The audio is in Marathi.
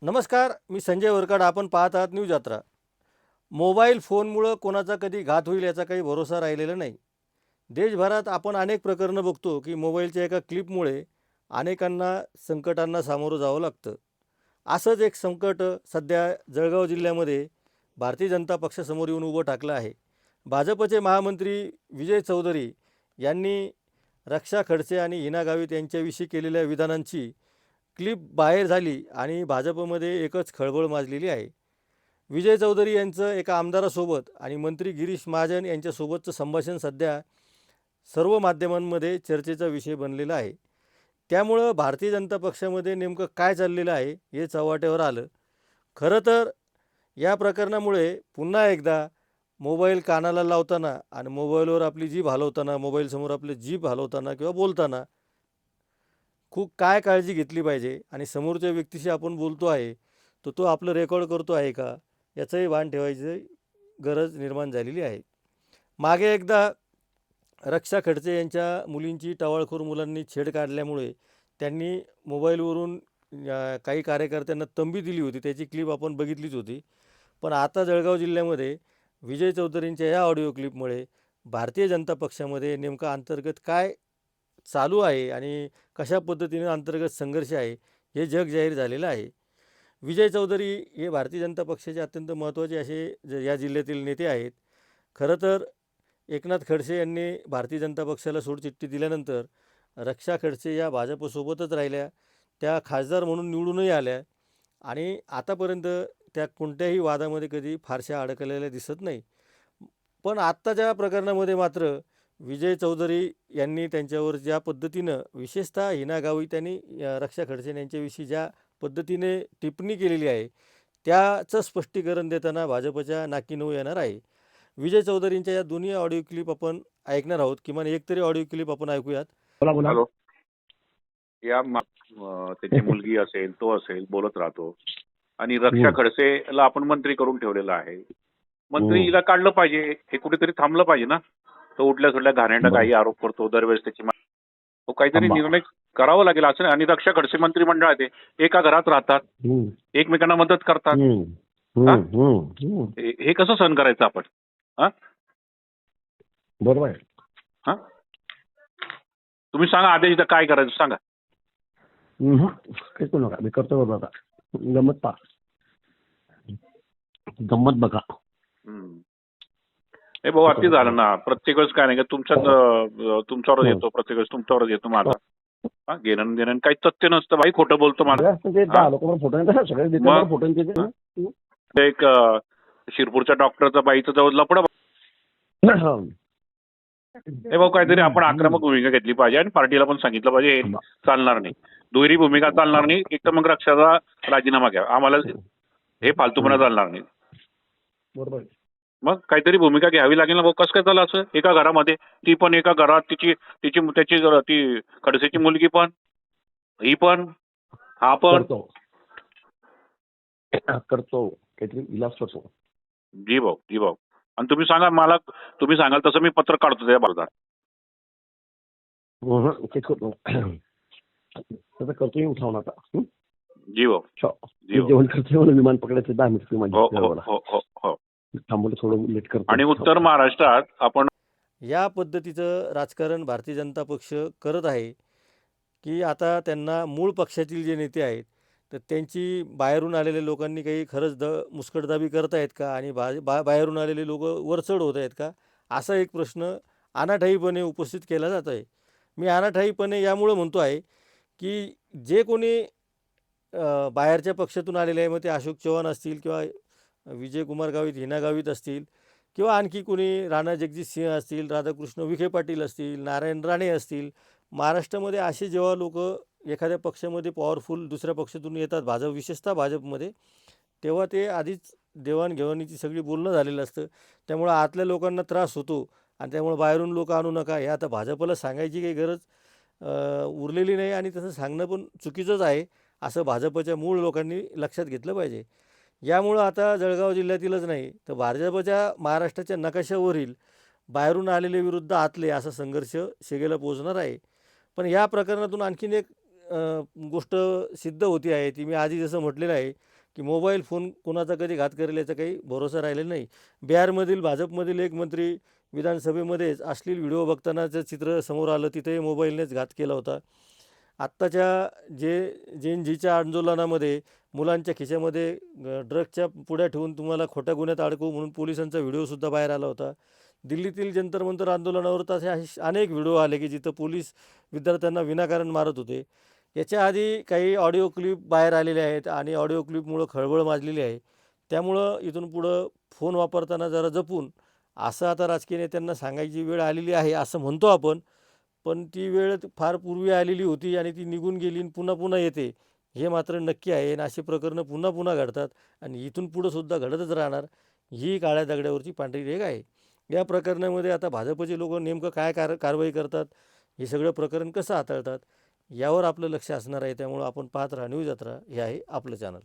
नमस्कार, मी संजय वरकाड. आपण पाहत आहात न्यूज यात्रा. मोबाईल फोनमुळं कोणाचा कधी घात होईल याचा काही भरोसा राहिलेला नाही. देशभरात आपण अनेक प्रकरणं बघतो की मोबाईलच्या एका क्लिपमुळे अनेकांना संकटांना सामोरं जावं लागतं. असंच एक संकट सध्या जळगाव जिल्ह्यामध्ये भारतीय जनता पक्षासमोर येऊन उभं ठाकलं आहे. भाजपचे महामंत्री विजय चौधरी यांनी रक्षा खडसे आणि हिना गावित यांच्याविषयी केलेल्या विधानांची क्लिप बाहेर झाली आणि भाजपमध्ये एकच खळबळ माजलेली आहे. विजय चौधरी यांचं एका आमदारासोबत आणि मंत्री गिरीश महाजन यांच्यासोबतचं संभाषण सध्या सर्व माध्यमांमध्ये चर्चेचा विषय बनलेला आहे. त्यामुळं भारतीय जनता पक्षामध्ये नेमकं काय चाललेलं आहे हे चव्हाट्यावर आलं. खरं तर या प्रकरणामुळे पुन्हा एकदा मोबाईल कानाला लावताना आणि मोबाईलवर आपली जीभ हलवताना, मोबाईलसमोर आपली जीभ हलवताना किंवा बोलताना खूप काय काळजी घेतली पाहिजे आणि समोरच्या व्यक्तीशी आपण बोलतो आहे तर तो आपलं रेकॉर्ड करतो आहे का याचंही भान ठेवायची गरज निर्माण झालेली आहे. मागे एकदा रक्षा खडसे यांच्या मुलींची टवाळखोर मुलांनी छेड काढल्यामुळे त्यांनी मोबाईलवरून काही कार्यकर्त्यांना तंबी दिली होती. त्याची क्लिप आपण बघितलीच होती. पण आता जळगाव जिल्ह्यामध्ये विजय चौधरींच्या या ऑडिओ क्लिपमुळे भारतीय जनता पक्षामध्ये नेमका अंतर्गत काय चालू आहे आणि कशा पद्धतीने अंतर्गत संघर्ष आहे हे जग जाहीर झालेलं आहे. विजय चौधरी हे भारतीय जनता पक्षाचे अत्यंत महत्त्वाचे असे या जिल्ह्यातील नेते आहेत. खरं तर एकनाथ खडसे यांनी भारतीय जनता पक्षाला सोडचिठ्ठी दिल्यानंतर रक्षा खडसे या भाजपसोबतच राहिल्या. त्या खासदार म्हणून निवडूनही आल्या आणि आतापर्यंत त्या कोणत्याही वादामध्ये कधी फारशा अडकलेल्या दिसत नाही. पण आत्ताच्या प्रकरणामध्ये मात्र विजय चौधरी यांनी त्यांच्यावर ज्या पद्धतीनं विशेषतः हिना गावित यांनी रक्षा खडसे यांच्याविषयी ज्या पद्धतीने टिप्पणी केलेली आहे त्याचं स्पष्टीकरण देताना भाजपच्या नाकी नऊ येणार आहे. विजय चौधरींच्या या दोन्ही ऑडिओ क्लिप आपण ऐकणार आहोत. किमान एक तरी ऑडिओ क्लिप आपण ऐकूयात. बोला बोला. हॅलो. त्याची मुलगी असेल, तो असेल, बोलत राहतो आणि रक्षा खडसेला आपण मंत्री करून ठेवलेला आहे. मंत्री हिला काढलं पाहिजे, हे कुठेतरी थांबलं पाहिजे ना. तो उठल्या सुटल्या घाणेरडा काही आरोप करतो दरवेळेस त्याची तो काहीतरी निर्णय करावा लागेल असं. आणि रक्षा खडसे मंत्रिमंडळात एका घरात राहतात, एकमेकांना मदत करतात. हे कसं सहन करायचं आपण? हा बरोबर आहे. हा तुम्ही सांगा आदेश काय करायचं सांगा. काही करू नका, मी करतो बघा. आता गंमत पहा, गंमत बघा. हे भाऊ अति झालं ना. प्रत्येक वेळेस काय नाही का तुमच्यावरच येतो, प्रत्येक वेळेस तुमच्यावरच येतो माझा. घेणं देणं काही तथ्य नसतं भाई, खोटं बोलतो मला. एक शिरपूरच्या डॉक्टरचा बाईचं जवळ लपडा. हे भाऊ काहीतरी आपण आक्रमक भूमिका घेतली पाहिजे आणि पार्टीला पण सांगितलं पाहिजे हे चालणार नाही, दुहेरी भूमिका चालणार नाही. एक तर मग रक्षाचा राजीनामा घ्या, आम्हाला हे फालतूपणा चालणार नाही. बरोबर. मग काहीतरी भूमिका घ्यावी लागेल ना भाऊ. कसं काय झालं असं एका घरामध्ये? ती पण एका घरात, त्याची ती खडसेची मुलगी पण, ही पण, हा पण करतो काहीतरी इलाज करतो. जी भाऊ, जी भाऊ. आणि तुम्ही सांगा मला, तुम्ही सांगाल तसं मी पत्र काढतो त्या बालदार. तसं करतो येऊन उठावून आता. जी भाऊ, जेवण करतो विमान पकडायचं 10 मिनिट थांबवलं, थोडं लेट करतो. आणि उत्तर महाराष्ट्रात आपण या पद्धतीचं राजकारण भारतीय जनता पक्ष करत आहे की आता त्यांना मूळ पक्षातील जे नेते आहेत तर त्यांची बाहेरून आलेल्या लोकांनी काही खरंच मुस्कटदाबी करतायत का आणि बाहेरून आलेले लोक वरचढ होत आहेत का, असा एक प्रश्न अनाठाईपणे उपस्थित केला जात आहे. मी अनाठाईपणे यामुळं म्हणतो आहे की जे कोणी बाहेरच्या पक्षातून आलेले आहे, मग ते अशोक चव्हाण असतील किंवा विजयकुमार गावित, हिना गावित असतील किंवा आणखी कोणी राणा जगजितसिंह असतील, राधाकृष्ण विखे पाटील असतील, नारायण राणे असतील, महाराष्ट्रामध्ये असे जेव्हा लोक एखाद्या पक्षामध्ये पॉवरफुल दुसऱ्या पक्षातून येतात, विशेषतः भाजपमध्ये, तेव्हा ते आधीच देवाणघेवाणीची सगळी बोलणं झालेलं असतं. त्यामुळं आतल्या लोकांना त्रास होतो आणि त्यामुळे बाहेरून लोक आणू नका हे आता भाजपला सांगायची काही गरज उरलेली नाही आणि तसं सांगणं पण चुकीचंच आहे असं भाजपच्या मूळ लोकांनी लक्षात घेतलं पाहिजे. यामुळं आता जळगाव जिल्ह्यातीलच नाही तर भाजपच्या महाराष्ट्राच्या नकाशावरील बाहेरून आलेले विरुद्ध आतले असा संघर्ष शिगेला पोहोचणार आहे. पण या प्रकरणातून आणखीन एक गोष्ट सिद्ध होती आहे, ती मी आधी जसं म्हटलेलं आहे की मोबाईल फोन कोणाचा कधी घात करेल याचा काही भरोसा राहिलेला नाही. बिहारमधील भाजपमधील एक मंत्री विधानसभेमध्येच अश्लील व्हिडिओ बघतानाचं चित्र समोर आलं, तिथेही मोबाईलनेच घात केला होता. आत्ताच्या जेन झीच्या आंदोलनामध्ये मुलांच्या खिशामध्ये ड्रग्सच्या पुड्या ठेवून तुम्हाला खोट्या गुन्ह्यात अडकवू म्हणून पोलिसांचा व्हिडिओसुद्धा बाहेर आला होता. दिल्लीतील जंतर मंतर आंदोलनावर तर असे अनेक व्हिडिओ आले की जिथं पोलीस विद्यार्थ्यांना विनाकारण मारत होते. याच्या आधी काही ऑडिओ क्लिप बाहेर आलेले आहेत आणि ऑडिओ क्लिपमुळं खळबळ माजलेली आहे. त्यामुळं इथून पुढं फोन वापरताना जरा जपून, असं आता राजकीय नेत्यांना सांगायची वेळ आलेली आहे असं म्हणतो आपण, पण ती वेळ फार पूर्वी आलेली होती आणि ती निघून गेली आणि पुन्हा पुन्हा येते, हे मात्र नक्की आहे. आणि अशी प्रकरणं पुन्हा पुन्हा घडतात आणि इथून पुढं सुद्धा घडतच राहणार. ही काळ्या दगडावरची पांढरी रेघ आहे. या प्रकरणामध्ये आता भाजपचे लोक नेमकं काय कारवाई करतात, हे सगळं प्रकरण कसं हाताळतात, यावर आपलं लक्ष असणार आहे. त्यामुळं आपण पाहत राहा न्यूज यात्रा, हे आहे आपलं चॅनल.